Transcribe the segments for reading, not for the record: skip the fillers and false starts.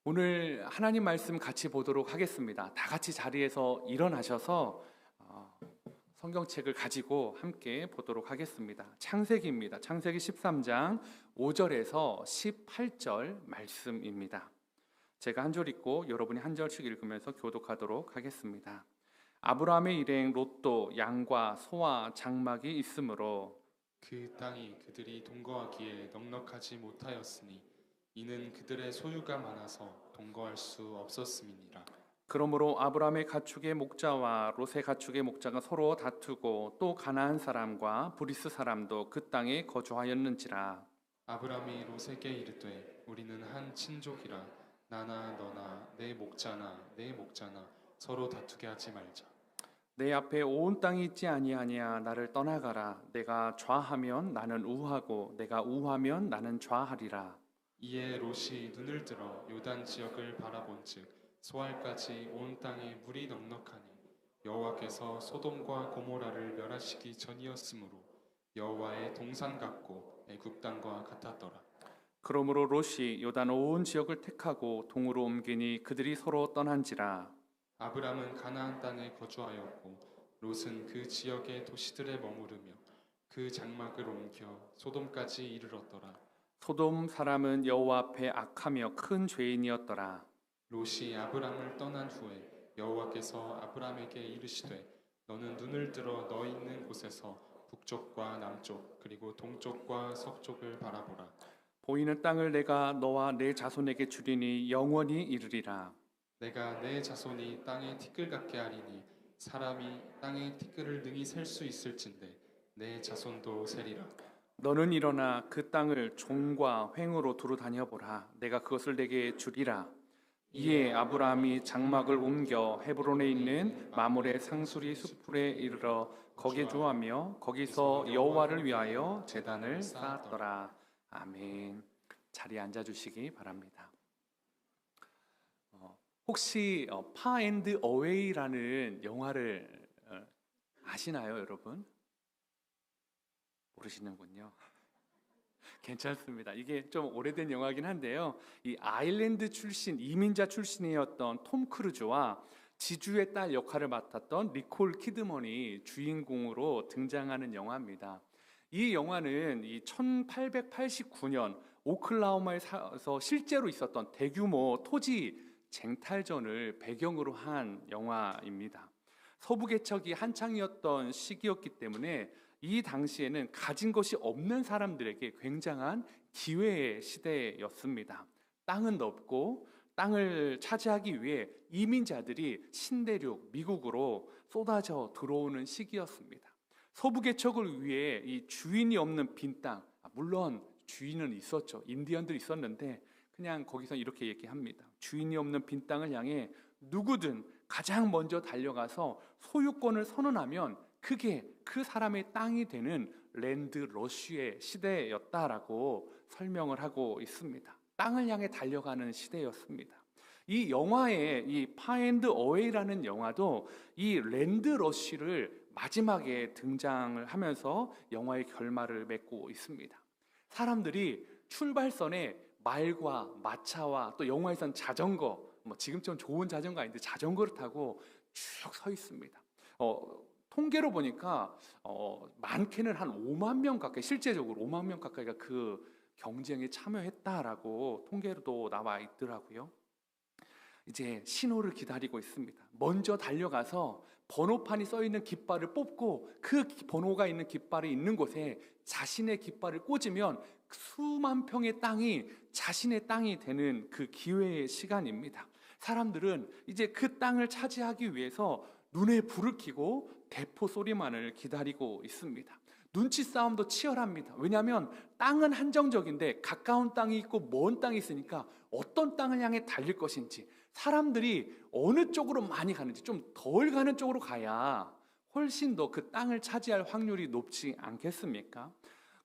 오늘 하나님 말씀 같이 보도록 하겠습니다. 다 같이 자리에서 일어나셔서 성경책을 가지고 함께 보도록 하겠습니다. 창세기입니다. 창세기 13장 5절에서 18절 말씀입니다. 제가 한 절 읽고 여러분이 한 절씩 읽으면서 교독하도록 하겠습니다. 아브라함의 일행 롯도 양과 소와 장막이 있으므로 그 땅이 그들이 동거하기에 넉넉하지 못하였으니 이는 그들의 소유가 많아서 동거할 수 없었음이니라. 그러므로 아브라함의 가축의 목자와 롯의 가축의 목자가 서로 다투고 또 가나안 사람과 브리스 사람도 그 땅에 거주하였는지라. 아브라함이 롯에게 이르되 우리는 한 친족이라 나나 너나 내 목자나 내 목자나 서로 다투게 하지 말자. 내 앞에 온 땅이 있지 아니하냐. 나를 떠나가라. 내가 좌하면 나는 우하고 내가 우하면 나는 좌하리라. 이에 롯이 눈을 들어 요단 지역을 바라본즉 소알까지 온 땅에 물이 넉넉하니 여호와께서 소돔과 고모라를 멸하시기 전이었으므로 여호와의 동산 같고 애굽 땅과 같았더라. 그러므로 롯이 요단 온 지역을 택하고 동으로 옮기니 그들이 서로 떠난지라. 아브람은 가나안 땅에 거주하였고 롯은 그 지역의 도시들에 머무르며 그 장막을 옮겨 소돔까지 이르렀더라. 소돔 사람은 여호와 앞에 악하며 큰 죄인이었더라. 롯이 아브람을 떠난 후에 여호와께서 아브람에게 이르시되 너는 눈을 들어 너 있는 곳에서 북쪽과 남쪽 그리고 동쪽과 서쪽을 바라보라. 보이는 땅을 내가 너와 내 자손에게 주리니 영원히 이르리라. 내가 내 자손이 땅에 티끌 같게 하리니 사람이 땅에 티끌을 능히 셀 수 있을진데 내 자손도 세리라. 너는 일어나 그 땅을 종과 횡으로 두루 다녀보라. 내가 그것을 내게 주리라. 이에 아브라함이 장막을 옮겨 헤브론에 있는 마므레 상수리 숲풀에 이르러 거기에 주하며 거기서 여호와를 위하여 제단을 쌓았더라. 아멘. 자리에 앉아주시기 바랍니다. 혹시 파 앤드 어웨이라는 영화를 아시나요, 여러분? 모르시는군요. 괜찮습니다. 이게 좀 오래된 영화긴 한데요. 이 아일랜드 출신, 이민자 출신이었던 톰 크루즈와 지주의 딸 역할을 맡았던 니콜 키드먼이 주인공으로 등장하는 영화입니다. 이 영화는 이 1889년 오클라호마에서 실제로 있었던 대규모 토지 쟁탈전을 배경으로 한 영화입니다. 서부 개척이 한창이었던 시기였기 때문에 이 당시에는 가진 것이 없는 사람들에게 굉장한 기회의 시대였습니다. 땅은 넓고 땅을 차지하기 위해 이민자들이 신대륙 미국으로 쏟아져 들어오는 시기였습니다. 서부 개척을 위해 이 주인이 없는 빈 땅, 물론 주인은 있었죠. 인디언들이 있었는데 그냥 거기서 이렇게 얘기합니다. 주인이 없는 빈 땅을 향해 누구든 가장 먼저 달려가서 소유권을 선언하면 그게 그 사람의 땅이 되는 랜드 러쉬의 시대였다라고 설명을 하고 있습니다. 땅을 향해 달려가는 시대였습니다. 이 영화의 이 파앤드 어웨이라는 영화도 이 랜드 러쉬를 마지막에 등장을 하면서 영화의 결말을 맺고 있습니다. 사람들이 출발선에 말과 마차와 또 영화에선 자전거, 지금처럼 좋은 자전거 아닌데 자전거를 타고 쭉 서 있습니다. 통계로 보니까 많게는 한 5만 명 가까이, 실제적으로 5만 명 가까이가 그 경쟁에 참여했다라고 통계로도 나와 있더라고요. 이제 신호를 기다리고 있습니다. 먼저 달려가서 번호판이 써 있는 깃발을 뽑고 그 번호가 있는 깃발이 있는 곳에 자신의 깃발을 꽂으면 수만 평의 땅이 자신의 땅이 되는 그 기회의 시간입니다. 사람들은 이제 그 땅을 차지하기 위해서 눈에 불을 켜고 대포 소리만을 기다리고 있습니다. 눈치 싸움도 치열합니다. 왜냐하면 땅은 한정적인데 가까운 땅이 있고 먼 땅이 있으니까 어떤 땅을 향해 달릴 것인지, 사람들이 어느 쪽으로 많이 가는지, 좀 덜 가는 쪽으로 가야 훨씬 더 그 땅을 차지할 확률이 높지 않겠습니까?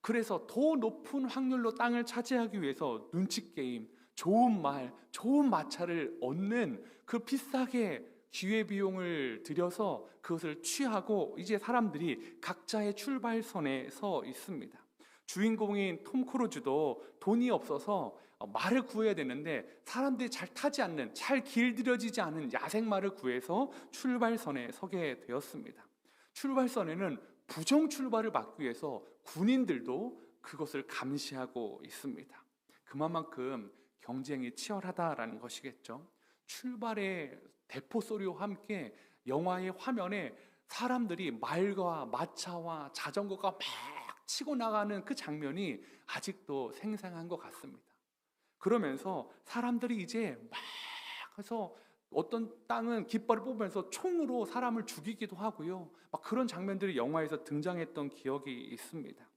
그래서 더 높은 확률로 땅을 차지하기 위해서 눈치 게임, 좋은 말, 좋은 마차를 얻는 그 비싸게 기회비용을 들여서 그것을 취하고 이제 사람들이 각자의 출발선에 서 있습니다. 주인공인 톰 크루즈도 돈이 없어서 말을 구해야 되는데 사람들이 잘 타지 않는, 잘 길들여지지 않은 야생마를 구해서 출발선에 서게 되었습니다. 출발선에는 부정 출발을 막기 위해서 군인들도 그것을 감시하고 있습니다. 그만큼 경쟁이 치열하다라는 것이겠죠. 출발의 대포 소리와 함께 영화의 화면에 사람들이 말과 마차와 자전거가 막 치고 나가는 그 장면이 아직도 생생한 것 같습니다. 그러면서 사람들이 이제 막 해서 어떤 땅은 깃발을 뽑으면서 총으로 사람을 죽이기도 하고요. 막 그런 장면들이 영화에서 등장했던 기억이 있습니다.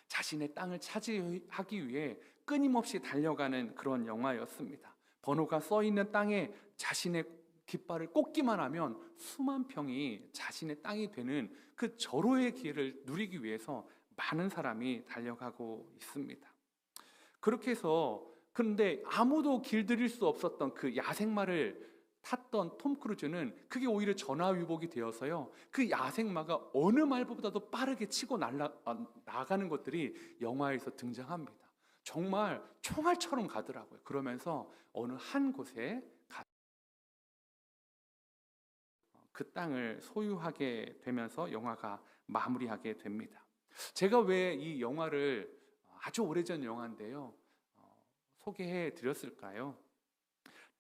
자신의 땅을 차지하기 위해 끊임없이 달려가는 그런 영화였습니다. 번호가 써 있는 땅에 자신의 깃발을 꽂기만 하면 수만 평이 자신의 땅이 되는 그 절호의 기회를 누리기 위해서 많은 사람이 달려가고 있습니다. 그렇게 해서 그런데 아무도 길들일 수 없었던 그 야생마를 탔던 톰 크루즈는 그게 오히려 전화위복이 되어서요, 그 야생마가 어느 말보다도 빠르게 치고 나가는 것들이 영화에서 등장합니다. 정말 총알처럼 가더라고요. 그러면서 어느 한 곳에 그 땅을 소유하게 되면서 영화가 마무리하게 됩니다. 제가 왜 이 영화를, 아주 오래전 영화인데요, 소개해 드렸을까요?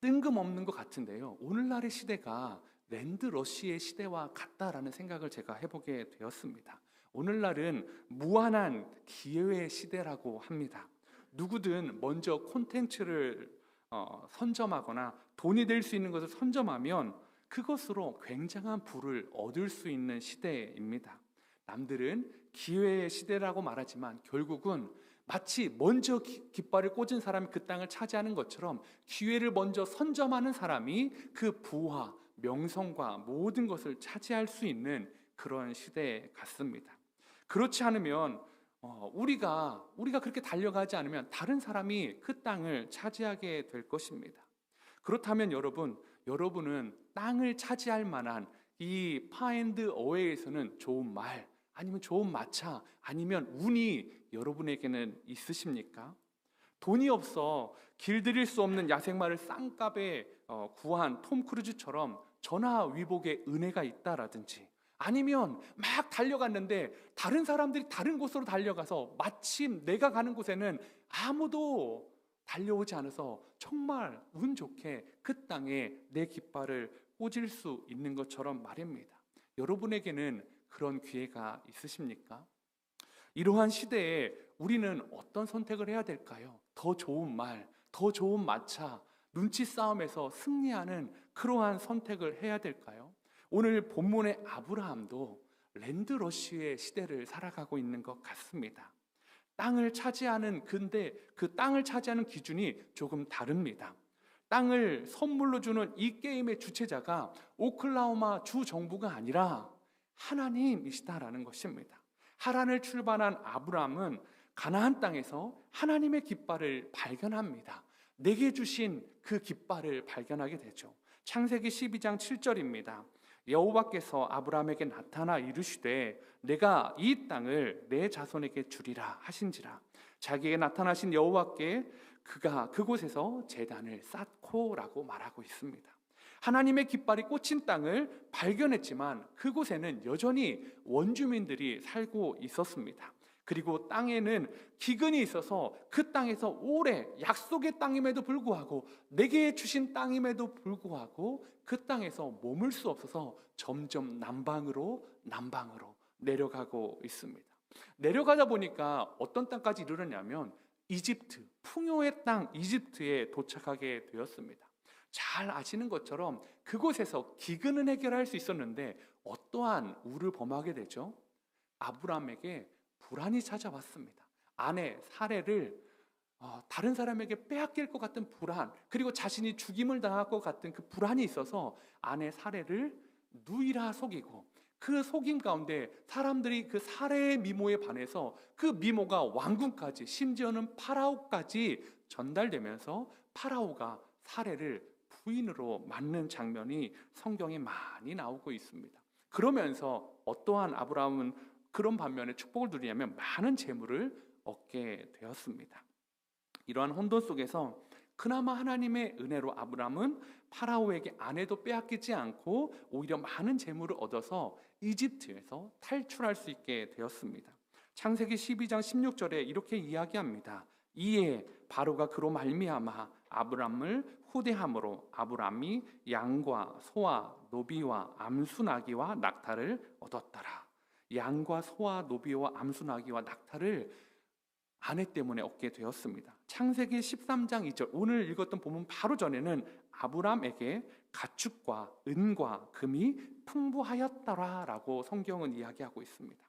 뜬금없는 것 같은데요, 오늘날의 시대가 랜드러시의 시대와 같다라는 생각을 제가 해보게 되었습니다. 오늘날은 무한한 기회의 시대라고 합니다. 누구든 먼저 콘텐츠를 선점하거나 돈이 될 수 있는 것을 선점하면 그것으로 굉장한 부를 얻을 수 있는 시대입니다. 남들은 기회의 시대라고 말하지만 결국은 마치 먼저 깃발을 꽂은 사람이 그 땅을 차지하는 것처럼 기회를 먼저 선점하는 사람이 그 부와 명성과 모든 것을 차지할 수 있는 그런 시대 같습니다. 그렇지 않으면 우리가 그렇게 달려가지 않으면 다른 사람이 그 땅을 차지하게 될 것입니다. 그렇다면 여러분은 땅을 차지할 만한 이 파앤드 어웨이에서는 좋은 말, 아니면 좋은 마차, 아니면 운이 여러분에게는 있으십니까? 돈이 없어 길들일 수 없는 야생마를 쌍값에 구한 톰 크루즈처럼 전화위복의 은혜가 있다라든지, 아니면 막 달려갔는데 다른 사람들이 다른 곳으로 달려가서 마침 내가 가는 곳에는 아무도 달려오지 않아서 정말 운 좋게 그 땅에 내 깃발을 꽂을 수 있는 것처럼 말입니다. 여러분에게는 그런 기회가 있으십니까? 이러한 시대에 우리는 어떤 선택을 해야 될까요? 더 좋은 말, 더 좋은 마차, 눈치 싸움에서 승리하는 그러한 선택을 해야 될까요? 오늘 본문의 아브라함도 랜드러시의 시대를 살아가고 있는 것 같습니다. 근데 그 땅을 차지하는 기준이 조금 다릅니다. 땅을 선물로 주는 이 게임의 주체자가 오클라호마 주 정부가 아니라 하나님이시다라는 것입니다. 하란을 출발한 아브라함은 가나안 땅에서 하나님의 깃발을 발견합니다. 내게 주신 그 깃발을 발견하게 되죠. 창세기 12장 7절입니다. 여호와께서 아브라함에게 나타나 이르시되 내가 이 땅을 내 자손에게 주리라 하신지라. 자기에게 나타나신 여호와께 그가 그곳에서 제단을 쌓고라고 말하고 있습니다. 하나님의 깃발이 꽂힌 땅을 발견했지만 그곳에는 여전히 원주민들이 살고 있었습니다. 그리고 땅에는 기근이 있어서 그 땅에서 오래 약속의 땅임에도 불구하고, 내게 주신 땅임에도 불구하고 그 땅에서 머물 수 없어서 점점 남방으로 내려가고 있습니다. 내려가다 보니까 어떤 땅까지 이르렀냐면 이집트, 풍요의 땅 이집트에 도착하게 되었습니다. 잘 아시는 것처럼 그곳에서 기근은 해결할 수 있었는데 어떠한 우를 범하게 되죠? 아브라함에게 불안이 찾아왔습니다. 아내 사레를 다른 사람에게 빼앗길 것 같은 불안, 그리고 자신이 죽임을 당할 것 같은 그 불안이 있어서 아내 사레를 누이라 속이고, 그 속임 가운데 사람들이 그 사레의 미모에 반해서 그 미모가 왕궁까지, 심지어는 파라오까지 전달되면서 파라오가 사레를 부인으로 맞는 장면이 성경에 많이 나오고 있습니다. 그러면서 어떠한 아브라함은 그런 반면에 축복을 누리냐면 많은 재물을 얻게 되었습니다. 이러한 혼돈 속에서 그나마 하나님의 은혜로 아브람은 파라오에게 아내도 빼앗기지 않고 오히려 많은 재물을 얻어서 이집트에서 탈출할 수 있게 되었습니다. 창세기 12장 16절에 이렇게 이야기합니다. 이에 바로가 그로 말미암아 아브람을 후대함으로 아브람이 양과 소와 노비와 암수 나귀와 낙타를 얻었더라. 양과 소와 노비와 암수 나귀와 낙타를 아내 때문에 얻게 되었습니다. 창세기 13장 2절, 오늘 읽었던 본문 바로 전에는 아브람에게 가축과 은과 금이 풍부하였더라라고 성경은 이야기하고 있습니다.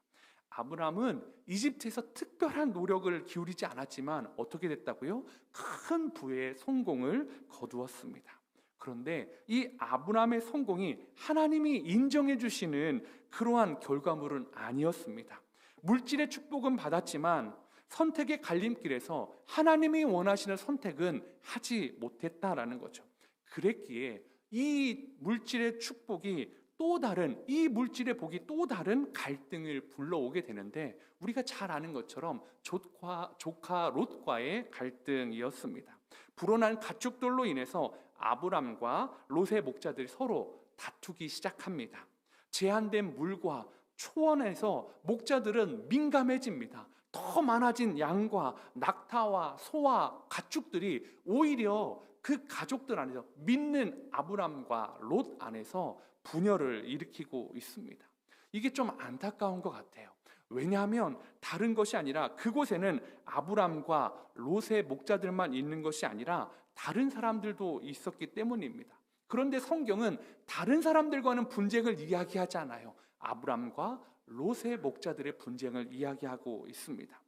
아브람은 이집트에서 특별한 노력을 기울이지 않았지만 어떻게 됐다고요? 큰 부의 성공을 거두었습니다. 그런데 이 아브람의 성공이 하나님이 인정해 주시는 그러한 결과물은 아니었습니다. 물질의 축복은 받았지만 선택의 갈림길에서 하나님이 원하시는 선택은 하지 못했다라는 거죠. 그랬기에 이 물질의 축복이 또 다른, 이 물질의 복이 또 다른 갈등을 불러오게 되는데, 우리가 잘 아는 것처럼 조카 롯과의 갈등이었습니다. 불어난 가축들로 인해서 아브람과 롯의 목자들이 서로 다투기 시작합니다. 제한된 물과 초원에서 목자들은 민감해집니다. 더 많아진 양과 낙타와 소와 가축들이 오히려 그 가족들 안에서, 믿는 아브람과 롯 안에서 분열을 일으키고 있습니다. 이게 좀 안타까운 것 같아요. 왜냐하면 다른 것이 아니라 그곳에는 아브람과 롯의 목자들만 있는 것이 아니라 다른 사람들도 있었기 때문입니다. 그런데 성경은 다른 사람들과는 분쟁을 이야기하지 않아요. 아브람과 롯의 목자들의 분쟁을 이야기하고 있습니다.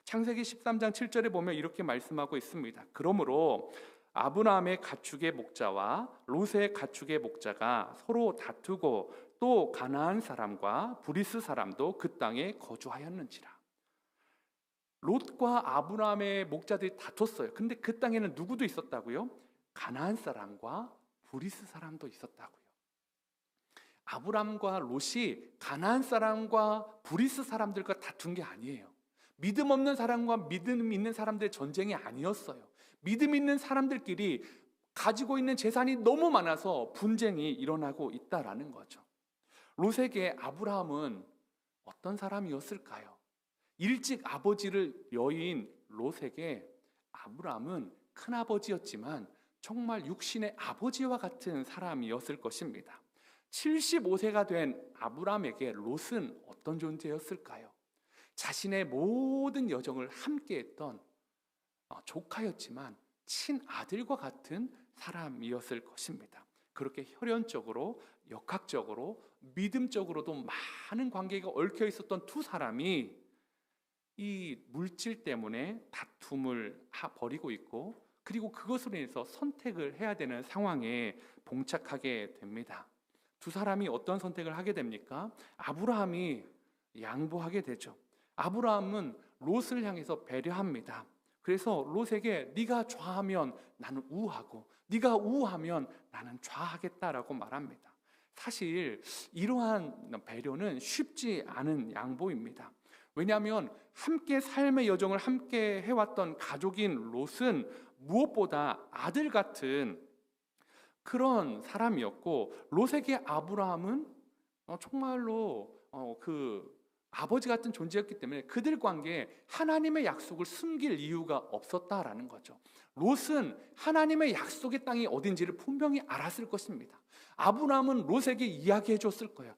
창세기 13장 7절에 보면 이렇게 말씀하고 있습니다. 그러므로 아브라함의 가축의 목자와 롯의 가축의 목자가 서로 다투고 또 가나안 사람과 브리스 사람도 그 땅에 거주하였는지라. 롯과 아브라함의 목자들이 다퉜어요. 근데 그 땅에는 누구도 있었다고요? 가나안 사람과 브리스 사람도 있었다고요. 아브람과 롯이 가나안 사람과 브리스 사람들과 다툰 게 아니에요. 믿음 없는 사람과 믿음 있는 사람들의 전쟁이 아니었어요. 믿음 있는 사람들끼리 가지고 있는 재산이 너무 많아서 분쟁이 일어나고 있다라는 거죠. 롯에게 아브라함은 어떤 사람이었을까요? 일찍 아버지를 여인 롯에게 아브라함은 큰아버지였지만 정말 육신의 아버지와 같은 사람이었을 것입니다. 75세가 된 아브라함에게 롯은 어떤 존재였을까요? 자신의 모든 여정을 함께했던 조카였지만 친아들과 같은 사람이었을 것입니다. 그렇게 혈연적으로, 역학적으로, 믿음적으로도 많은 관계가 얽혀 있었던 두 사람이 이 물질 때문에 다툼을 벌이고 있고, 그리고 그것으로 인해서 선택을 해야 되는 상황에 봉착하게 됩니다. 두 사람이 어떤 선택을 하게 됩니까? 아브라함이 양보하게 되죠. 아브라함은 롯을 향해서 배려합니다. 그래서 롯에게 네가 좌하면 나는 우하고 네가 우하면 나는 좌하겠다라고 말합니다. 사실 이러한 배려는 쉽지 않은 양보입니다. 왜냐하면 함께 삶의 여정을 함께 해왔던 가족인 롯은 무엇보다 아들 같은 그런 사람이었고, 롯에게 아브라함은 정말로 그 아버지 같은 존재였기 때문에 그들 관계에 하나님의 약속을 숨길 이유가 없었다라는 거죠. 롯은 하나님의 약속의 땅이 어딘지를 분명히 알았을 것입니다. 아브라함은 롯에게 이야기해 줬을 거예요.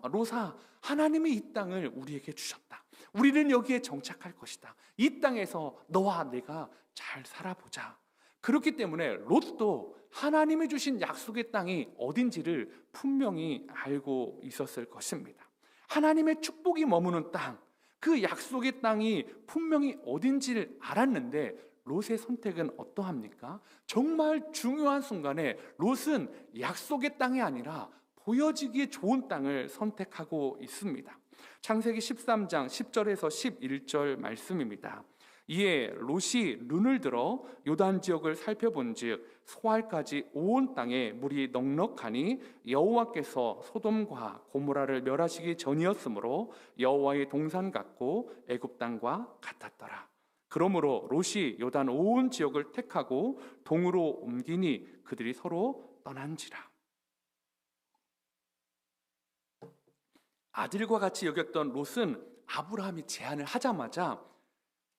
롯아, 하나님이 이 땅을 우리에게 주셨다. 우리는 여기에 정착할 것이다. 이 땅에서 너와 내가 잘 살아보자. 그렇기 때문에 롯도 하나님이 주신 약속의 땅이 어딘지를 분명히 알고 있었을 것입니다. 하나님의 축복이 머무는 땅, 그 약속의 땅이 분명히 어딘지를 알았는데 롯의 선택은 어떠합니까? 정말 중요한 순간에 롯은 약속의 땅이 아니라 보여지기에 좋은 땅을 선택하고 있습니다. 창세기 13장 10절에서 11절 말씀입니다. 이에 롯이 눈을 들어 요단 지역을 살펴본즉 소알까지 온 땅에 물이 넉넉하니 여호와께서 소돔과 고모라를 멸하시기 전이었으므로 여호와의 동산 같고 애굽 땅과 같았더라. 그러므로 롯이 요단 온 지역을 택하고 동으로 옮기니 그들이 서로 떠난지라. 아들과 같이 여겼던 롯은 아브라함이 제안을 하자마자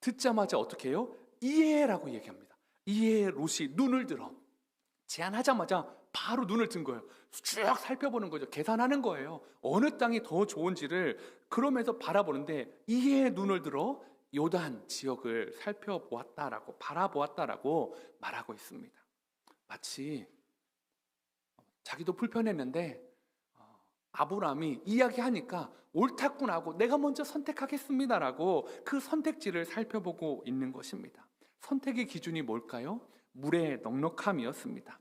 듣자마자 어떻게 해요? 이해라고 얘기합니다. 이해. 롯이 눈을 들어 제안하자마자 바로 눈을 든 거예요. 쭉 살펴보는 거죠. 계산하는 거예요. 어느 땅이 더 좋은지를 그러면서 바라보는데 이해의 눈을 들어 요단 지역을 살펴보았다라고, 바라보았다라고 말하고 있습니다. 마치 자기도 불편했는데 아브라함이 이야기하니까 옳다군 하고 내가 먼저 선택하겠습니다라고 그 선택지를 살펴보고 있는 것입니다. 선택의 기준이 뭘까요? 물의 넉넉함이었습니다.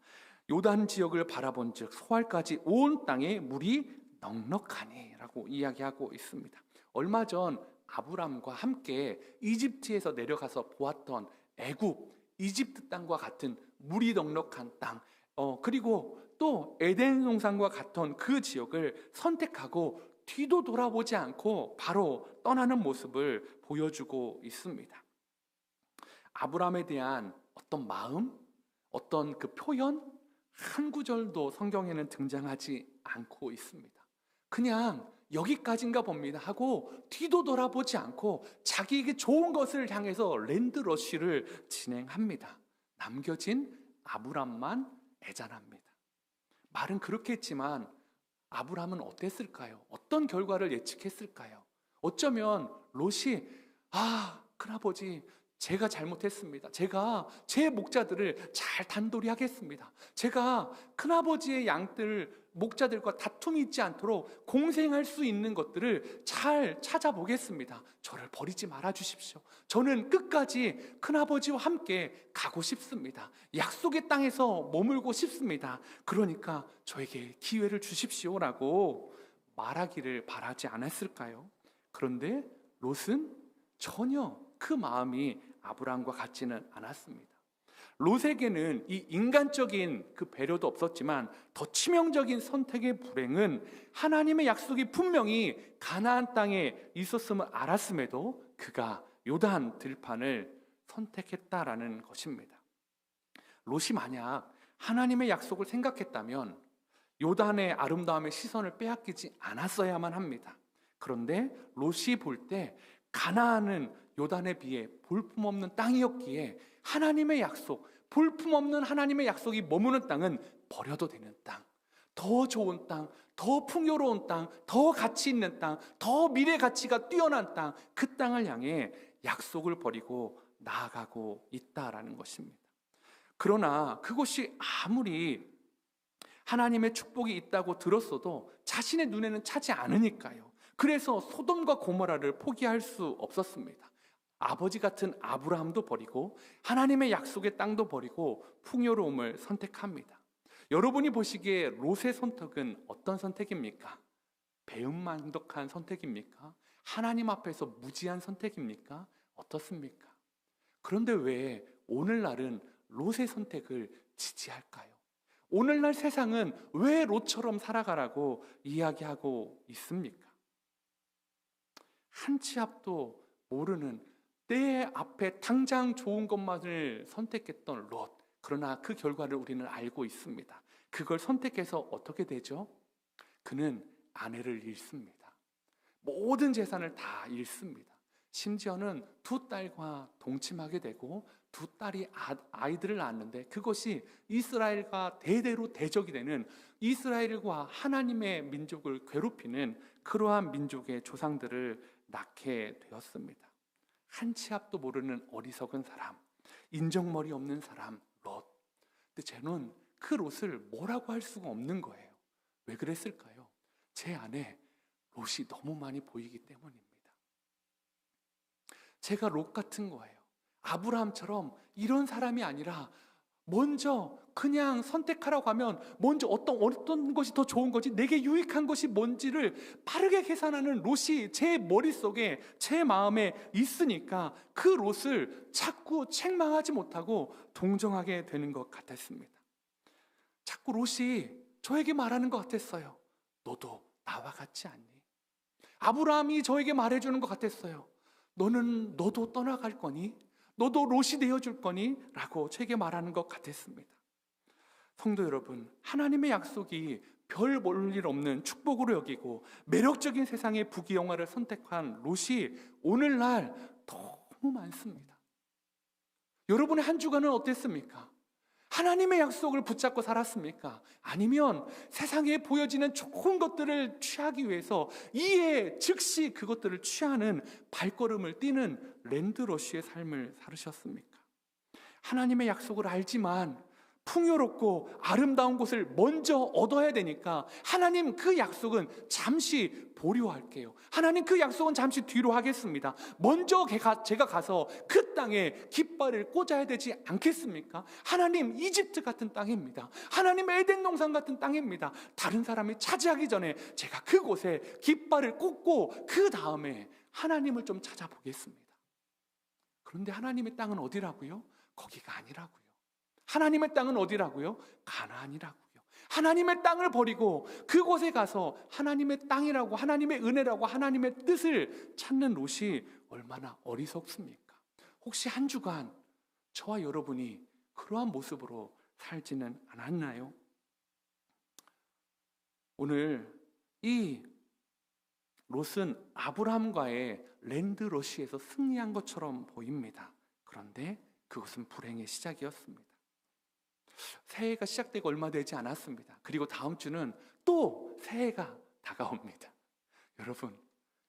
요단 지역을 바라본 즉 소알까지 온 땅에 물이 넉넉하니 라고 이야기하고 있습니다. 얼마 전 아브람과 함께 이집트에서 내려가서 보았던 애굽, 이집트 땅과 같은 물이 넉넉한 땅, 그리고 또 에덴 동산과 같은 그 지역을 선택하고 뒤도 돌아보지 않고 바로 떠나는 모습을 보여주고 있습니다. 아브람에 대한 어떤 마음, 어떤 그 표현, 한 구절도 성경에는 등장하지 않고 있습니다. 그냥 여기까지인가 봅니다 하고 뒤도 돌아보지 않고 자기에게 좋은 것을 향해서 랜드러쉬를 진행합니다. 남겨진 아브람만 애잔합니다. 말은 그렇게 했지만 아브람은 어땠을까요? 어떤 결과를 예측했을까요? 어쩌면 롯이 큰아버지 제가 잘못했습니다. 제가 제 목자들을 잘 단돌이 하겠습니다. 제가 큰아버지의 양들 목자들과 다툼이 있지 않도록 공생할 수 있는 것들을 잘 찾아보겠습니다. 저를 버리지 말아 주십시오. 저는 끝까지 큰아버지와 함께 가고 싶습니다. 약속의 땅에서 머물고 싶습니다. 그러니까 저에게 기회를 주십시오라고 말하기를 바라지 않았을까요? 그런데 롯은 전혀 그 마음이 아브라함과 같지는 않았습니다. 롯에게는 이 인간적인 그 배려도 없었지만 더 치명적인 선택의 불행은 하나님의 약속이 분명히 가나안 땅에 있었음을 알았음에도 그가 요단 들판을 선택했다라는 것입니다. 롯이 만약 하나님의 약속을 생각했다면 요단의 아름다움의 시선을 빼앗기지 않았어야만 합니다. 그런데 롯이 볼 때 가나안은 요단에 비해 볼품없는 땅이었기에 하나님의 약속, 볼품없는 하나님의 약속이 머무는 땅은 버려도 되는 땅, 더 좋은 땅, 더 풍요로운 땅, 더 가치 있는 땅, 더 미래 가치가 뛰어난 땅, 그 땅을 향해 약속을 버리고 나아가고 있다라는 것입니다. 그러나 그것이 아무리 하나님의 축복이 있다고 들었어도 자신의 눈에는 차지 않으니까요. 그래서 소돔과 고모라를 포기할 수 없었습니다. 아버지 같은 아브라함도 버리고 하나님의 약속의 땅도 버리고 풍요로움을 선택합니다. 여러분이 보시기에 롯의 선택은 어떤 선택입니까? 배은망덕한 선택입니까? 하나님 앞에서 무지한 선택입니까? 어떻습니까? 그런데 왜 오늘날은 롯의 선택을 지지할까요? 오늘날 세상은 왜 롯처럼 살아가라고 이야기하고 있습니까? 한 치 앞도 모르는 내 앞에 당장 좋은 것만을 선택했던 롯. 그러나 그 결과를 우리는 알고 있습니다. 그걸 선택해서 어떻게 되죠? 그는 아내를 잃습니다. 모든 재산을 다 잃습니다. 심지어는 두 딸과 동침하게 되고 두 딸이 아이들을 낳았는데 그것이 이스라엘과 대대로 대적이 되는 이스라엘과 하나님의 민족을 괴롭히는 그러한 민족의 조상들을 낳게 되었습니다. 한 치 앞도 모르는 어리석은 사람, 인정머리 없는 사람 롯. 근데 저는 그 롯을 뭐라고 할 수가 없는 거예요. 왜 그랬을까요? 제 안에 롯이 너무 많이 보이기 때문입니다. 제가 롯 같은 거예요. 아브라함처럼 이런 사람이 아니라 먼저 그냥 선택하라고 하면 먼저 어떤 것이 더 좋은 거지, 내게 유익한 것이 뭔지를 빠르게 계산하는 롯이 제 머릿속에, 제 마음에 있으니까 그 롯을 자꾸 책망하지 못하고 동정하게 되는 것 같았습니다. 자꾸 롯이 저에게 말하는 것 같았어요. 너도 나와 같지 않니? 아브라함이 저에게 말해주는 것 같았어요. 너도 떠나갈 거니? 너도 롯이 되어줄 거니? 라고 저에게 말하는 것 같았습니다. 성도 여러분, 하나님의 약속이 별 볼 일 없는 축복으로 여기고 매력적인 세상의 부귀영화를 선택한 롯이 오늘날 너무 많습니다. 여러분의 한 주간은 어땠습니까? 하나님의 약속을 붙잡고 살았습니까? 아니면 세상에 보여지는 좋은 것들을 취하기 위해서 이에 즉시 그것들을 취하는 발걸음을 띄는 랜드러시의 삶을 살으셨습니까? 하나님의 약속을 알지만 풍요롭고 아름다운 것을 먼저 얻어야 되니까 하나님 그 약속은 잠시 보류할게요. 하나님 그 약속은 잠시 뒤로 하겠습니다. 먼저 제가 가서 그 땅에 깃발을 꽂아야 되지 않겠습니까? 하나님 이집트 같은 땅입니다. 하나님 에덴 동산 같은 땅입니다. 다른 사람이 차지하기 전에 제가 그곳에 깃발을 꽂고 그 다음에 하나님을 좀 찾아보겠습니다. 그런데 하나님의 땅은 어디라고요? 거기가 아니라고요. 하나님의 땅은 어디라고요? 가나안이라고요. 하나님의 땅을 버리고 그곳에 가서 하나님의 땅이라고, 하나님의 은혜라고, 하나님의 뜻을 찾는 롯이 얼마나 어리석습니까? 혹시 한 주간 저와 여러분이 그러한 모습으로 살지는 않았나요? 오늘 이 롯은 아브라함과의 랜드러시에서 승리한 것처럼 보입니다. 그런데 그것은 불행의 시작이었습니다. 새해가 시작되고 얼마 되지 않았습니다. 그리고 다음 주는 또 새해가 다가옵니다.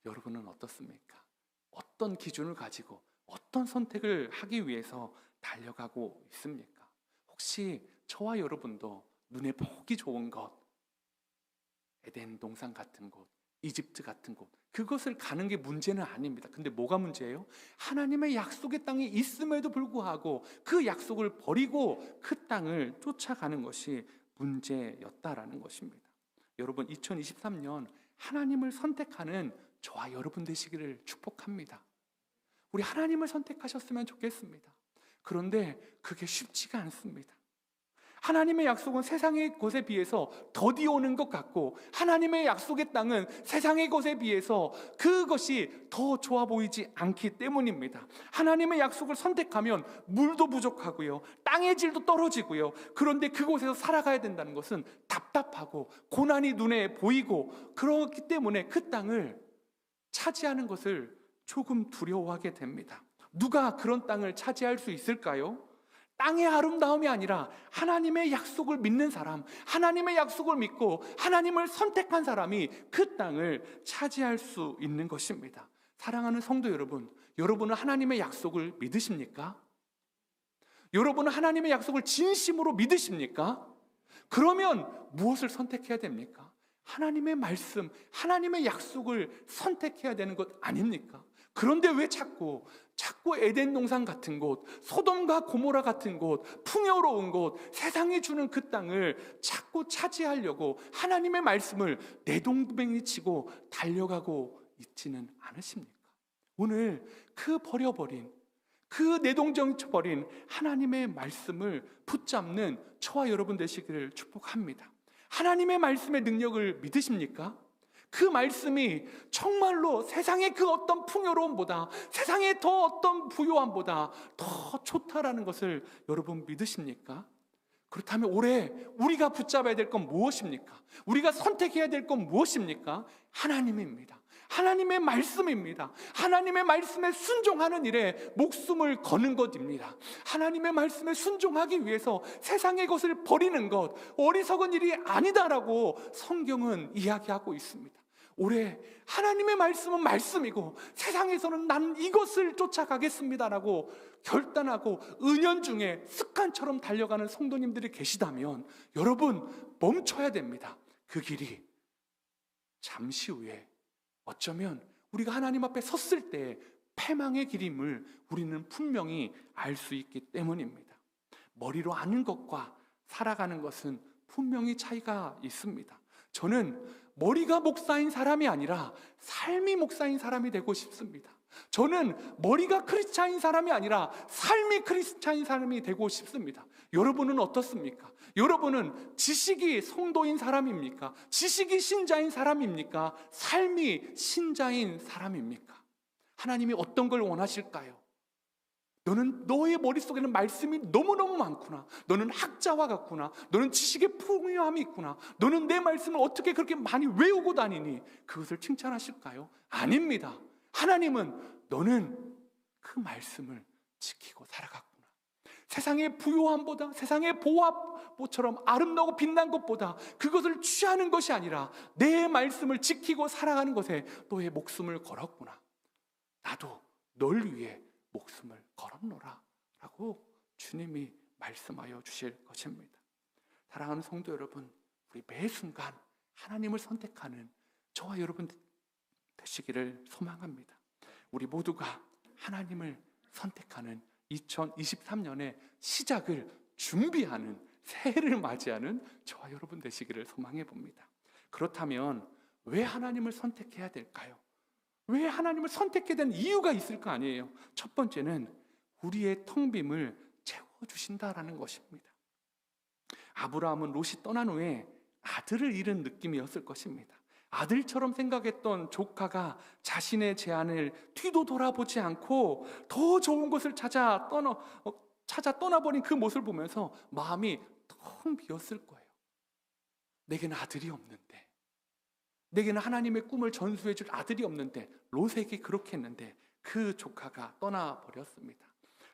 여러분은 어떻습니까? 어떤 기준을 가지고 어떤 선택을 하기 위해서 달려가고 있습니까? 혹시 저와 여러분도 눈에 보기 좋은 것, 에덴 동산 같은 곳, 이집트 같은 곳, 그것을 가는 게 문제는 아닙니다. 근데 뭐가 문제예요? 하나님의 약속의 땅이 있음에도 불구하고 그 약속을 버리고 그 땅을 쫓아가는 것이 문제였다라는 것입니다. 여러분, 2023년 하나님을 선택하는 저와 여러분 되시기를 축복합니다. 우리 하나님을 선택하셨으면 좋겠습니다. 그런데 그게 쉽지가 않습니다. 하나님의 약속은 세상의 것에 비해서 더디 오는 것 같고 하나님의 약속의 땅은 세상의 것에 비해서 그것이 더 좋아 보이지 않기 때문입니다. 하나님의 약속을 선택하면 물도 부족하고요, 땅의 질도 떨어지고요. 그런데 그곳에서 살아가야 된다는 것은 답답하고 고난이 눈에 보이고 그렇기 때문에 그 땅을 차지하는 것을 조금 두려워하게 됩니다. 누가 그런 땅을 차지할 수 있을까요? 땅의 아름다움이 아니라 하나님의 약속을 믿는 사람, 하나님의 약속을 믿고 하나님을 선택한 사람이 그 땅을 차지할 수 있는 것입니다. 사랑하는 성도 여러분, 여러분은 하나님의 약속을 믿으십니까? 여러분은 하나님의 약속을 진심으로 믿으십니까? 그러면 무엇을 선택해야 됩니까? 하나님의 말씀, 하나님의 약속을 선택해야 되는 것 아닙니까? 그런데 왜 자꾸 에덴 동산 같은 곳, 소돔과 고모라 같은 곳, 풍요로운 곳, 세상이 주는 그 땅을 자꾸 차지하려고 하나님의 말씀을 내동댕이 치고 달려가고 있지는 않으십니까? 오늘 그 버려버린, 그 내동정쳐버린 하나님의 말씀을 붙잡는 저와 여러분 되시기를 축복합니다. 하나님의 말씀의 능력을 믿으십니까? 그 말씀이 정말로 세상의 그 어떤 풍요로움보다, 세상의 더 어떤 부요함보다 더 좋다라는 것을 여러분 믿으십니까? 그렇다면 올해 우리가 붙잡아야 될 건 무엇입니까? 우리가 선택해야 될 건 무엇입니까? 하나님입니다. 하나님의 말씀입니다. 하나님의 말씀에 순종하는 일에 목숨을 거는 것입니다. 하나님의 말씀에 순종하기 위해서 세상의 것을 버리는 것, 어리석은 일이 아니다라고 성경은 이야기하고 있습니다. 올해 하나님의 말씀은 말씀이고 세상에서는 난 이것을 쫓아가겠습니다라고 결단하고 은연중에 습관처럼 달려가는 성도님들이 계시다면 여러분 멈춰야 됩니다. 그 길이 잠시 후에 어쩌면 우리가 하나님 앞에 섰을 때 패망의 길임을 우리는 분명히 알 수 있기 때문입니다. 머리로 아는 것과 살아가는 것은 분명히 차이가 있습니다. 저는 머리가 목사인 사람이 아니라 삶이 목사인 사람이 되고 싶습니다. 저는 머리가 크리스찬인 사람이 아니라 삶이 크리스찬인 사람이 되고 싶습니다. 여러분은 어떻습니까? 여러분은 지식이 성도인 사람입니까? 지식이 신자인 사람입니까? 삶이 신자인 사람입니까? 하나님이 어떤 걸 원하실까요? 너는 너의 머릿속에는 말씀이 너무너무 많구나. 너는 학자와 같구나. 너는 지식의 풍요함이 있구나. 너는 내 말씀을 어떻게 그렇게 많이 외우고 다니니? 그것을 칭찬하실까요? 아닙니다. 하나님은 너는 그 말씀을 지키고 살아갔구나. 세상의 부요함보다, 세상의 보화보처럼 아름다우고 빛난 것보다 그것을 취하는 것이 아니라 내 말씀을 지키고 살아가는 것에 너의 목숨을 걸었구나. 나도 널 위해 목숨을 걸었노라 라고 주님이 말씀하여 주실 것입니다. 사랑하는 성도 여러분, 우리 매 순간 하나님을 선택하는 저와 여러분 되시기를 소망합니다. 우리 모두가 하나님을 선택하는 2023년의 시작을 준비하는, 새해를 맞이하는 저와 여러분 되시기를 소망해 봅니다. 그렇다면 왜 하나님을 선택해야 될까요? 왜 하나님을 선택해야 되는 이유가 있을 거 아니에요. 첫 번째는 우리의 텅 빔을 채워주신다라는 것입니다. 아브라함은 롯이 떠난 후에 아들을 잃은 느낌이었을 것입니다. 아들처럼 생각했던 조카가 자신의 제안을 뒤도 돌아보지 않고 더 좋은 것을 찾아 떠나버린 그 모습을 보면서 마음이 텅 비었을 거예요. 내게는 아들이 없는데, 내게는 하나님의 꿈을 전수해 줄 아들이 없는데, 롯에게 그렇게 했는데 그 조카가 떠나버렸습니다.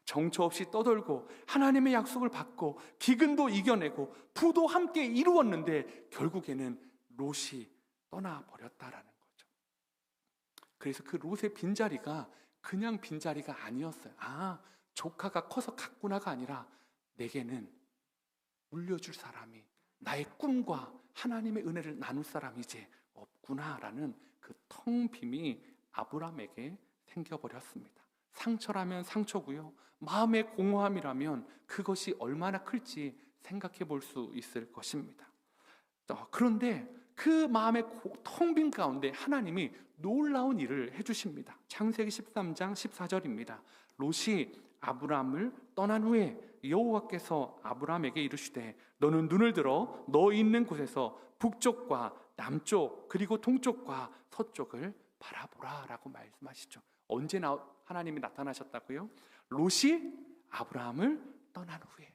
정처 없이 떠돌고 하나님의 약속을 받고 기근도 이겨내고 부도 함께 이루었는데 결국에는 롯이 떠나버렸다라는 거죠. 그래서 그 롯의 빈자리가 그냥 빈자리가 아니었어요. 조카가 커서 갔구나가 아니라 내게는 물려줄 사람이, 나의 꿈과 하나님의 은혜를 나눌 사람이 이제 없구나라는 그 텅 빔이 아브라함에게 생겨버렸습니다. 상처라면 상처고요, 마음의 공허함이라면 그것이 얼마나 클지 생각해 볼 수 있을 것입니다. 그런데 그 마음의 텅 빈 가운데 하나님이 놀라운 일을 해주십니다. 창세기 13장 14절입니다. 롯이 아브라함을 떠난 후에 여호와께서 아브라함에게 이르시되 너는 눈을 들어 너 있는 곳에서 북쪽과 남쪽 그리고 동쪽과 서쪽을 바라보라 라고 말씀하시죠. 언제 하나님이 나타나셨다고요? 롯이 아브라함을 떠난 후에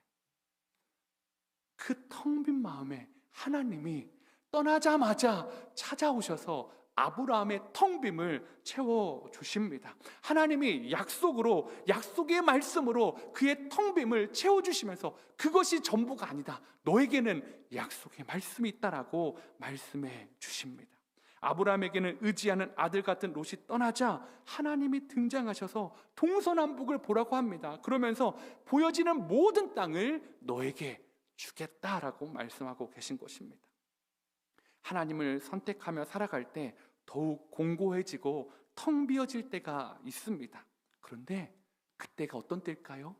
그 텅 빈 마음에 하나님이 떠나자마자 찾아오셔서 아브라함의 텅 빔을 채워주십니다. 하나님이 약속의 말씀으로 그의 텅 빔을 채워주시면서 그것이 전부가 아니다, 너에게는 약속의 말씀이 있다라고 말씀해 주십니다. 아브라함에게는 의지하는 아들 같은 롯이 떠나자 하나님이 등장하셔서 동서남북을 보라고 합니다. 그러면서 보여지는 모든 땅을 너에게 주겠다라고 말씀하고 계신 것입니다. 하나님을 선택하며 살아갈 때 더욱 공고해지고 텅 비어질 때가 있습니다. 그런데 그때가 어떤 때일까요?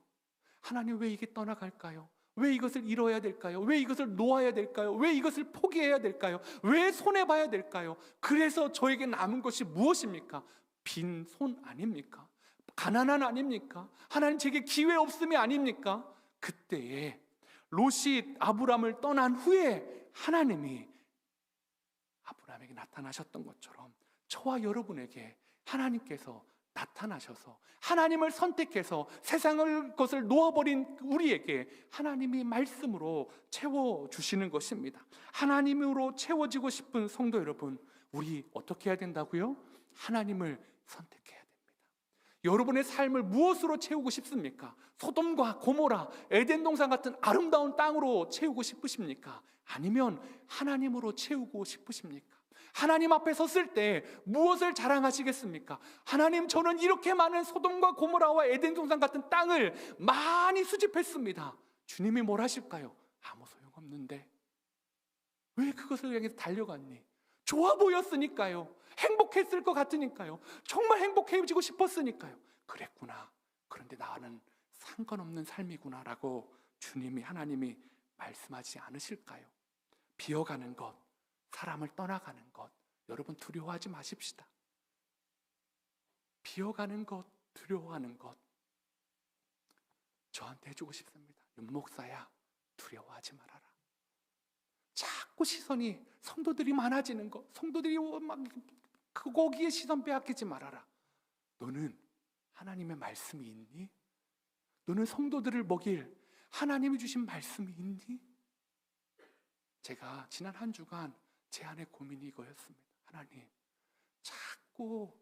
하나님 왜 이게 떠나갈까요? 왜 이것을 잃어야 될까요? 왜 이것을 놓아야 될까요? 왜 이것을 포기해야 될까요? 왜 손해봐야 될까요? 그래서 저에게 남은 것이 무엇입니까? 빈손 아닙니까? 가난한 아닙니까? 하나님 제게 기회 없음이 아닙니까? 그때에 롯이 아브라함을 떠난 후에 하나님이 아브라함에게 나타나셨던 것처럼 저와 여러분에게 하나님께서 나타나셔서 하나님을 선택해서 세상을 것을 놓아버린 우리에게 하나님이 말씀으로 채워주시는 것입니다. 하나님으로 채워지고 싶은 성도 여러분, 우리 어떻게 해야 된다고요? 하나님을 선택해야 됩니다. 여러분의 삶을 무엇으로 채우고 싶습니까? 소돔과 고모라, 에덴 동산 같은 아름다운 땅으로 채우고 싶으십니까? 아니면 하나님으로 채우고 싶으십니까? 하나님 앞에 섰을 때 무엇을 자랑하시겠습니까? 하나님, 저는 이렇게 많은 소돔과 고모라와 에덴 동산 같은 땅을 많이 수집했습니다. 주님이 뭘 하실까요? 아무 소용없는데 왜 그것을 향해서 달려갔니? 좋아 보였으니까요. 행복했을 것 같으니까요. 정말 행복해지고 싶었으니까요. 그랬구나. 그런데 나는 상관없는 삶이구나 라고 주님이, 하나님이 말씀하지 않으실까요? 비어가는 것, 사람을 떠나가는 것, 여러분 두려워하지 마십시다. 비어가는 것, 두려워하는 것 저한테 해주고 싶습니다. 윤목사야, 두려워하지 말아라. 자꾸 시선이 성도들이 많아지는 것, 성도들이 막 거기에 시선 빼앗기지 말아라. 너는 하나님의 말씀이 있니? 너는 성도들을 먹일 하나님이 주신 말씀이 있니? 제가 지난 한 주간 제 안의 고민이 이거였습니다. 하나님, 자꾸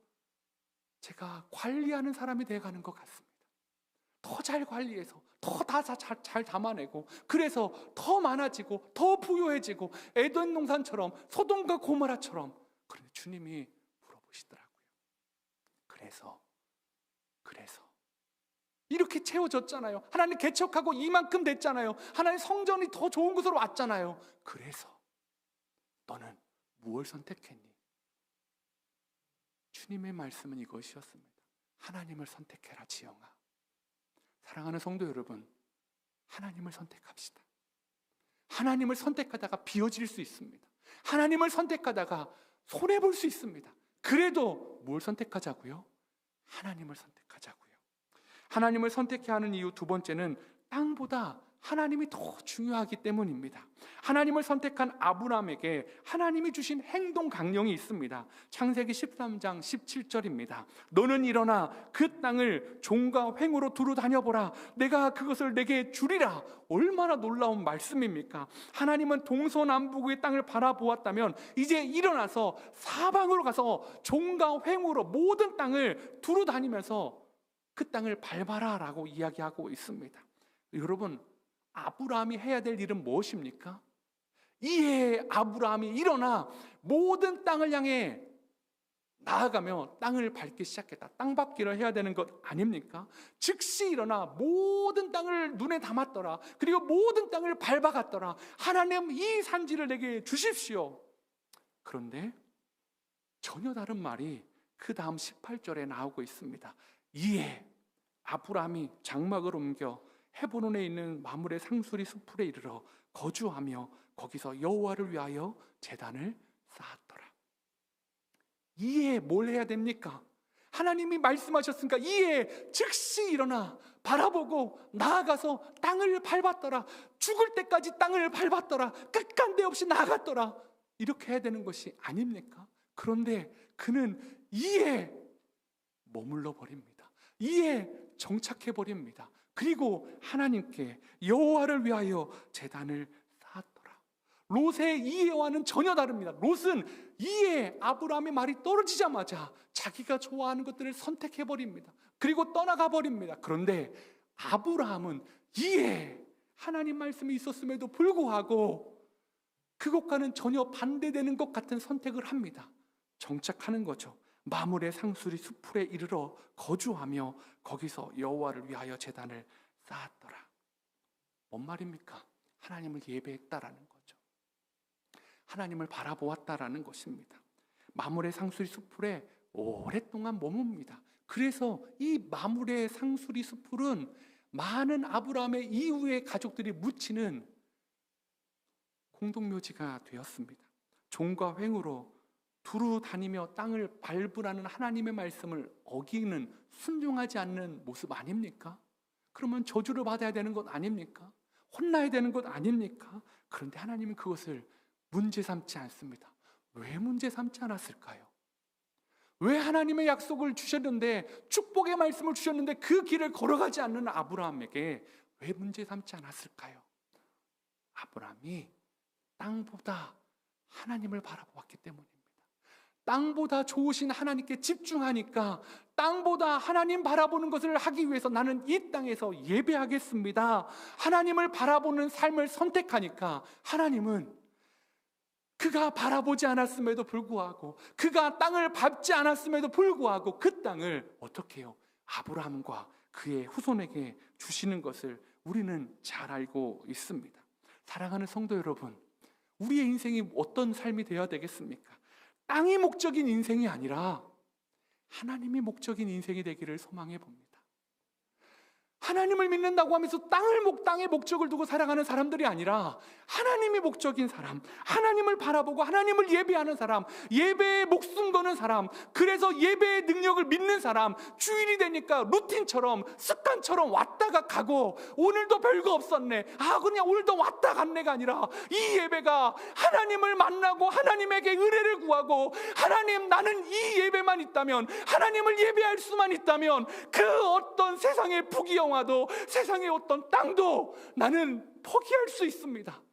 제가 관리하는 사람이 돼가는 것 같습니다. 더 잘 관리해서 더 잘 담아내고, 그래서 더 많아지고 더 부유해지고 에덴 동산처럼 소돔과 고모라처럼. 그런데 주님이 물어보시더라고요. 그래서 이렇게 채워졌잖아요. 하나님 개척하고 이만큼 됐잖아요. 하나님 성전이 더 좋은 곳으로 왔잖아요. 그래서 너는 무엇을 선택했니? 주님의 말씀은 이것이었습니다. 하나님을 선택해라 지영아. 사랑하는 성도 여러분, 하나님을 선택합시다. 하나님을 선택하다가 비워질 수 있습니다. 하나님을 선택하다가 손해볼 수 있습니다. 그래도 뭘 선택하자고요? 하나님을 선택하자고요. 하나님을 선택해야 하는 이유 두 번째는 땅보다 하나님이 더 중요하기 때문입니다. 하나님을 선택한 아브라함에게 하나님이 주신 행동 강령이 있습니다. 창세기 13장 17절입니다. 너는 일어나 그 땅을 종과 횡으로 두루 다녀보라. 내가 그것을 내게 주리라. 얼마나 놀라운 말씀입니까? 하나님은 동서남북의 땅을 바라보았다면 이제 일어나서 사방으로 가서 종과 횡으로 모든 땅을 두루 다니면서 그 땅을 밟아라 라고 이야기하고 있습니다. 여러분, 아브라함이 해야 될 일은 무엇입니까? 이에 아브라함이 일어나 모든 땅을 향해 나아가며 땅을 밟기 시작했다. 땅 밟기를 해야 되는 것 아닙니까? 즉시 일어나 모든 땅을 눈에 담았더라. 그리고 모든 땅을 밟아갔더라. 하나님, 이 산지를 내게 주십시오. 그런데 전혀 다른 말이 그 다음 18절에 나오고 있습니다. 이에 아브라함이 장막을 옮겨 헤브론에 있는 마므레 상수리 숲풀에 이르러 거주하며 거기서 여호와를 위하여 제단을 쌓았더라. 이에 뭘 해야 됩니까? 하나님이 말씀하셨으니까 이에 즉시 일어나 바라보고 나아가서 땅을 밟았더라. 죽을 때까지 땅을 밟았더라. 끝간데 없이 나아갔더라. 이렇게 해야 되는 것이 아닙니까? 그런데 그는 이에 머물러 버립니다. 이에 정착해 버립니다. 그리고 하나님께 여호와를 위하여 제단을 쌓았더라. 롯의 이해와는 전혀 다릅니다. 롯은 이에 아브라함의 말이 떨어지자마자 자기가 좋아하는 것들을 선택해 버립니다. 그리고 떠나가 버립니다. 그런데 아브라함은 이에 하나님 말씀이 있었음에도 불구하고 그것과는 전혀 반대되는 것 같은 선택을 합니다. 정착하는 거죠. 마므레 상수리 숲풀에 이르러 거주하며 거기서 여호와를 위하여 제단을 쌓았더라. 뭔 말입니까? 하나님을 예배했다라는 거죠. 하나님을 바라보았다라는 것입니다. 마므레 상수리 숲풀에 오랫동안 머뭅니다. 그래서 이 마므레 상수리 숲풀은 많은 아브라함의 이후의 가족들이 묻히는 공동묘지가 되었습니다. 종과 횡으로 두루 다니며 땅을 밟으라는 하나님의 말씀을 어기는, 순종하지 않는 모습 아닙니까? 그러면 저주를 받아야 되는 것 아닙니까? 혼나야 되는 것 아닙니까? 그런데 하나님은 그것을 문제 삼지 않습니다. 왜 문제 삼지 않았을까요? 왜 하나님의 약속을 주셨는데, 축복의 말씀을 주셨는데 그 길을 걸어가지 않는 아브라함에게 왜 문제 삼지 않았을까요? 아브라함이 땅보다 하나님을 바라보았기 때문입니다. 땅보다 좋으신 하나님께 집중하니까, 땅보다 하나님 바라보는 것을 하기 위해서 나는 이 땅에서 예배하겠습니다, 하나님을 바라보는 삶을 선택하니까 하나님은 그가 바라보지 않았음에도 불구하고, 그가 땅을 밟지 않았음에도 불구하고 그 땅을 어떻게 해요? 아브라함과 그의 후손에게 주시는 것을 우리는 잘 알고 있습니다. 사랑하는 성도 여러분, 우리의 인생이 어떤 삶이 되어야 되겠습니까? 땅이 목적인 인생이 아니라 하나님이 목적인 인생이 되기를 소망해 봅니다. 하나님을 믿는다고 하면서 땅의 목적을 두고 살아가는 사람들이 아니라 하나님이 목적인 사람, 하나님을 바라보고 하나님을 예배하는 사람, 예배에 목숨 거는 사람, 그래서 예배의 능력을 믿는 사람, 주일이 되니까 루틴처럼 습관처럼 왔다가 가고, 오늘도 별거 없었네, 그냥 오늘도 왔다 갔네가 아니라 이 예배가 하나님을 만나고 하나님에게 은혜를 구하고, 하나님, 나는 이 예배만 있다면, 하나님을 예배할 수만 있다면 그 어떤 세상의 부귀 영화도 세상의 어떤 땅도 나는 포기할 수 있습니다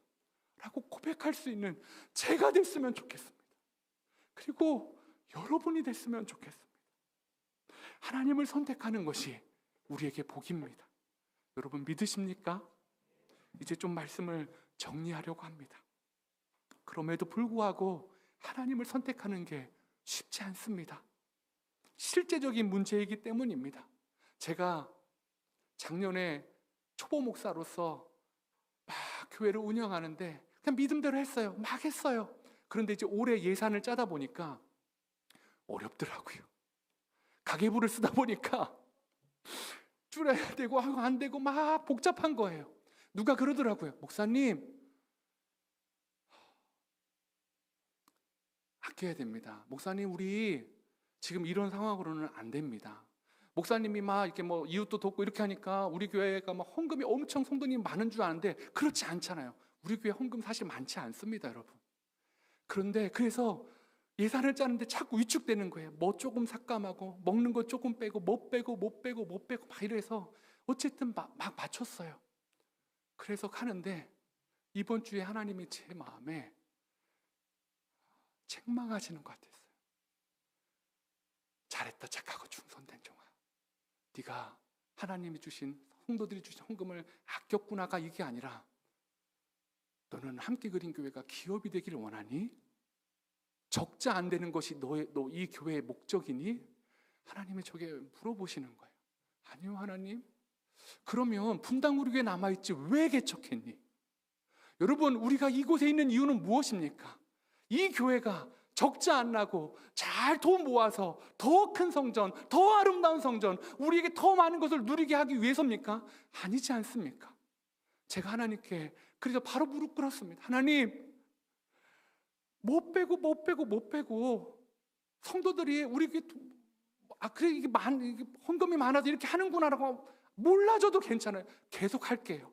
라고 고백할 수 있는 제가 됐으면 좋겠습니다. 그리고 여러분이 됐으면 좋겠습니다. 하나님을 선택하는 것이 우리에게 복입니다. 여러분 믿으십니까? 이제 좀 말씀을 정리하려고 합니다. 그럼에도 불구하고 하나님을 선택하는 게 쉽지 않습니다. 실제적인 문제이기 때문입니다. 제가 작년에 초보 목사로서 막 교회를 운영하는데 그냥 믿음대로 했어요. 막 했어요. 그런데 이제 올해 예산을 짜다 보니까 어렵더라고요. 가계부를 쓰다 보니까 줄여야 되고 안 되고 막 복잡한 거예요. 누가 그러더라고요. 목사님, 아껴야 됩니다. 목사님, 우리 지금 이런 상황으로는 안 됩니다. 목사님이 막 이렇게 뭐 이웃도 돕고 이렇게 하니까 우리 교회가 막 헌금이 엄청 성도님 많은 줄 아는데 그렇지 않잖아요. 우리 교회 헌금 사실 많지 않습니다, 여러분. 그런데 그래서 예산을 짜는데 자꾸 위축되는 거예요. 뭐 조금 삭감하고 먹는 거 조금 빼고 못 빼고 막 이래서 어쨌든 막 맞췄어요. 그래서 가는데 이번 주에 하나님이 제 마음에 책망하시는 것 같았어요. 잘했다 착하고 충성된 종아, 네가 하나님이 주신 성도들이 주신 헌금을 아꼈구나가 이게 아니라 너는 함께 그린 교회가 기업이 되기를 원하니? 적자 안 되는 것이 너 이 교회의 목적이니? 하나님이 저게 물어보시는 거예요. 아니요 하나님, 그러면 분당 우리 교회 남아있지 왜 개척했니? 여러분, 우리가 이곳에 있는 이유는 무엇입니까? 이 교회가 적자 안 나고 잘 돈 모아서 더 큰 성전, 더 아름다운 성전, 우리에게 더 많은 것을 누리게 하기 위해서입니까? 아니지 않습니까? 제가 하나님께 그래서 바로 무릎 꿇었습니다. 하나님, 못 빼고 성도들이 우리 그래 이게 헌금이 많아도 이렇게 하는구나라고 몰라줘도 괜찮아요. 계속 할게요.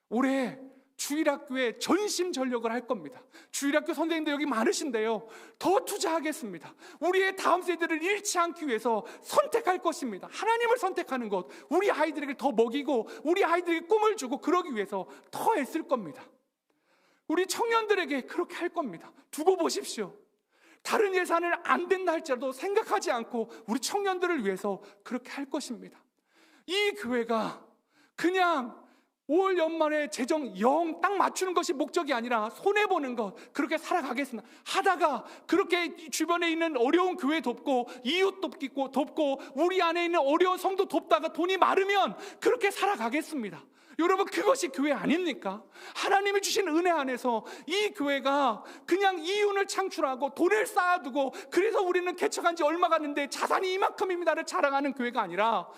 올해 주일학교에 전심전력을 할 겁니다. 주일학교 선생님들 여기 많으신데요, 더 투자하겠습니다. 우리의 다음 세대를 잃지 않기 위해서 선택할 것입니다. 하나님을 선택하는 것, 우리 아이들에게 더 먹이고 우리 아이들에게 꿈을 주고 그러기 위해서 더 애쓸 겁니다. 우리 청년들에게 그렇게 할 겁니다. 두고 보십시오. 다른 예산을 안 된다 할지라도 생각하지 않고 우리 청년들을 위해서 그렇게 할 것입니다. 이 교회가 그냥 5월 연말에 재정 영 딱 맞추는 것이 목적이 아니라 손해보는 것, 그렇게 살아가겠습니다. 하다가 그렇게 주변에 있는 어려운 교회 돕고 이웃 돕고 우리 안에 있는 어려운 성도 돕다가 돈이 마르면 그렇게 살아가겠습니다. 여러분, 그것이 교회 아닙니까? 하나님이 주신 은혜 안에서 이 교회가 그냥 이윤을 창출하고 돈을 쌓아두고 그래서 우리는 개척한 지 얼마 갔는데 자산이 이만큼입니다를 자랑하는 교회가 아니라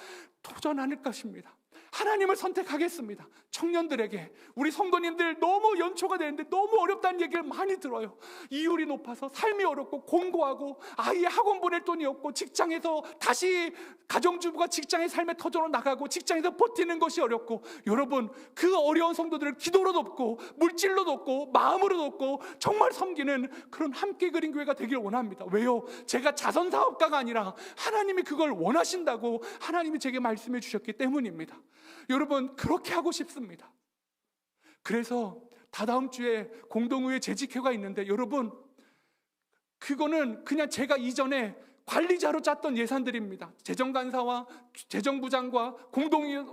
도전하는 것입니다. 하나님을 선택하겠습니다. 청년들에게, 우리 성도님들 너무 연초가 되는데 너무 어렵다는 얘기를 많이 들어요. 이율이 높아서 삶이 어렵고 공고하고 아이의 학원 보낼 돈이 없고 직장에서 다시 가정주부가 직장의 삶의 터전으로 나가고 직장에서 버티는 것이 어렵고, 여러분, 그 어려운 성도들을 기도로 돕고 물질로 돕고 마음으로 돕고 정말 섬기는 그런 함께 그린 교회가 되길 원합니다. 왜요? 제가 자선사업가가 아니라 하나님이 그걸 원하신다고 하나님이 제게 말씀해 주셨기 때문입니다. 여러분, 그렇게 하고 싶습니다. 그래서 다다음 주에 공동의회 재직회가 있는데, 여러분, 그거는 그냥 제가 이전에 관리자로 짰던 예산들입니다. 재정간사와 재정부장과 공동의회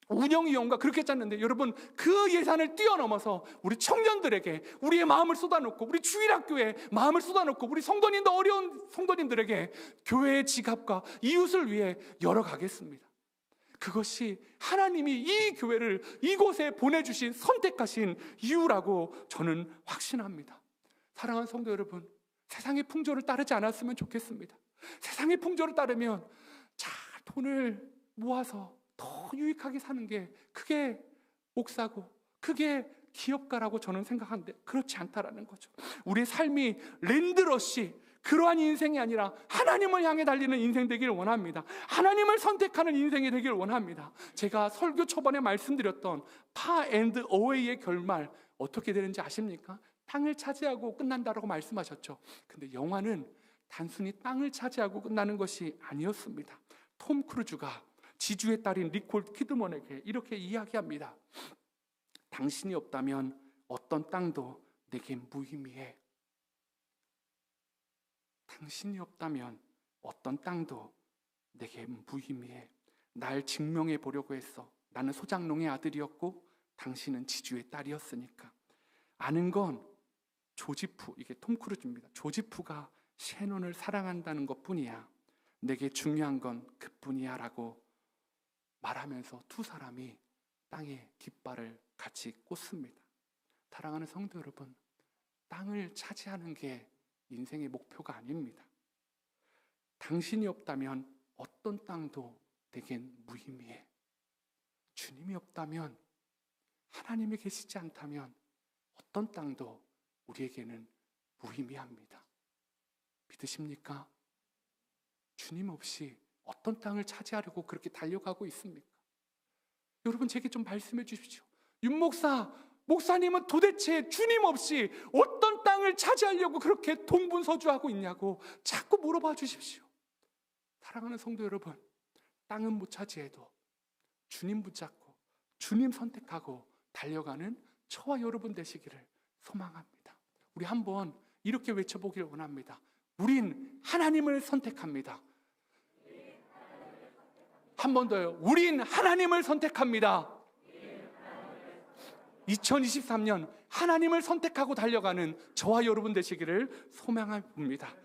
운영위원과 그렇게 짰는데, 여러분, 그 예산을 뛰어넘어서 우리 청년들에게 우리의 마음을 쏟아놓고 우리 주일학교에 마음을 쏟아놓고 우리 성도님도 어려운 성도님들에게 교회의 지갑과 이웃을 위해 열어가겠습니다. 그것이 하나님이 이 교회를 이곳에 보내주신 선택하신 이유라고 저는 확신합니다. 사랑하는 성도 여러분, 세상의 풍조를 따르지 않았으면 좋겠습니다. 세상의 풍조를 따르면 잘 돈을 모아서 더 유익하게 사는 게 그게 목사고 그게 기업가라고 저는 생각하는데, 그렇지 않다라는 거죠. 우리의 삶이 랜드러시, 그러한 인생이 아니라 하나님을 향해 달리는 인생 되기를 원합니다. 하나님을 선택하는 인생이 되기를 원합니다. 제가 설교 초반에 말씀드렸던 파 앤드 어웨이의 결말 어떻게 되는지 아십니까? 땅을 차지하고 끝난다라고 말씀하셨죠. 근데 영화는 단순히 땅을 차지하고 끝나는 것이 아니었습니다. 톰 크루즈가 지주의 딸인 니콜 키드먼에게 이렇게 이야기합니다. 당신이 없다면 어떤 땅도 내게 무의미해. 당신이 없다면 어떤 땅도 내게 무의미해. 날 증명해 보려고 했어. 나는 소장농의 아들이었고 당신은 지주의 딸이었으니까. 아는 건 조지프, 이게 톰 크루즈입니다. 조지프가 셰넌을 사랑한다는 것뿐이야. 내게 중요한 건 그뿐이야 라고 말하면서 두 사람이 땅에 깃발을 같이 꽂습니다. 사랑하는 성도 여러분, 땅을 차지하는 게 인생의 목표가 아닙니다. 당신이 없다면 어떤 땅도 내겐 무의미해. 주님이 없다면, 하나님이 계시지 않다면 어떤 땅도 우리에게는 무의미합니다. 믿으십니까? 주님 없이 어떤 땅을 차지하려고 그렇게 달려가고 있습니까? 여러분, 제게 좀 말씀해 주십시오. 윤 목사님은 도대체 주님 없이 어떤 땅을 차지하려고 그렇게 동분서주하고 있냐고 자꾸 물어봐 주십시오. 사랑하는 성도 여러분, 땅은 못 차지해도 주님 붙잡고 주님 선택하고 달려가는 저와 여러분 되시기를 소망합니다. 우리 한번 이렇게 외쳐보기를 원합니다. 우린 하나님을 선택합니다. 한 번 더요. 우린 하나님을 선택합니다. 2023년 하나님을 선택하고 달려가는 저와 여러분 되시기를 소망합니다.